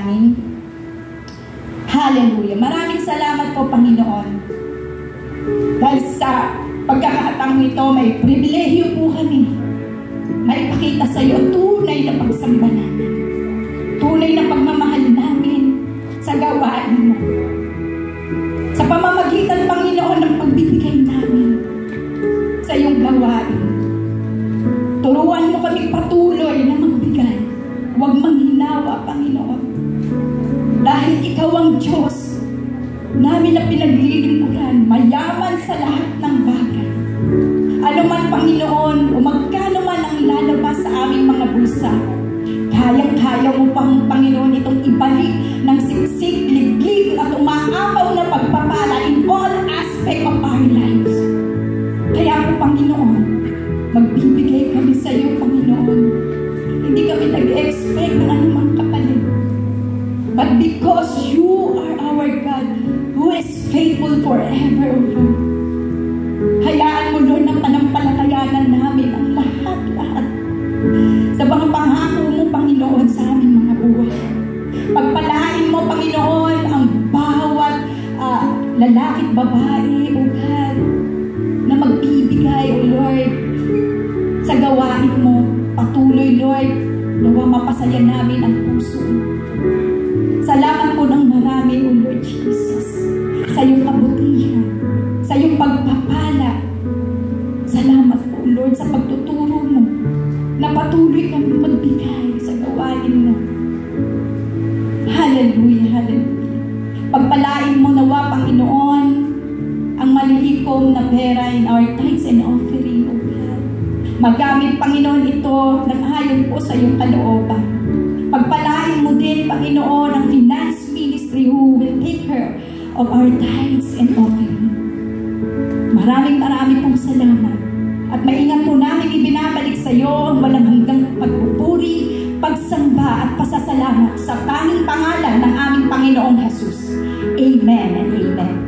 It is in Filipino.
manalangin? Hallelujah. Maraming salamat po, Panginoon. Dahil sa pagkakataong ito, may pribilehyo po kami. May pakita sa iyo tunay na pagsamba namin. Tunay na pagmamahal namin sa gawain mo. Sa pamamagitan, Panginoon, ng pagbibigay namin sa iyong gawain. Turuan mo kami patuloy na magbigay. Huwag manghinawa, Panginoon. Dahil ikaw ang Diyos namin na pinaglilingkuran, mayaman sa lahat ng bagay. Ano man, Panginoon, o magkano man ang lalabas sa aming mga bulsa, kayang-kaya mo pang, Panginoon, itong ibalik ng siksik, liglig at umaapaw na pagpapala in all aspect of our lives. Kaya po, Panginoon, magbibigay kami sa iyo, Panginoon. Hindi kami nag-expect ng anumang kapalit. But because you are our God, who is faithful forever, O Lord, hayaan mo, Lord, na panampalatayanan namin ang lahat-lahat sa mga pangako mo, Panginoon, sa aming mga buhay. Pagpalain mo, Panginoon, ang bawat lalaki't babae, O God, na magbibigay, O Lord, sa gawain mo. Patuloy, Lord, nawa mapasaya namin ang puso. Salamat po ng marami, O Lord Jesus, sa iyong kabutihan, sa iyong pagpapala. Salamat po, Lord, sa pagtuturo mo na patuloy kami magbigay sa gawain mo. Hallelujah, hallelujah. Pagpalain mo nawa, Panginoon, ang malilikom na pera in our tithes and offering, O God. Magamit, Panginoon, ito ng ayon po sa iyong kalooban. Pagpalain mo din, Panginoon, ang finance ministry who will take care of our tithes and offering. Maraming pong salamat. At maingat po namin ibinabalik sa iyo ang walang hanggang pagpupuri, pagsamba at pasasalamat sa tanging pangalan ng aming Panginoong Jesus. Amen and amen.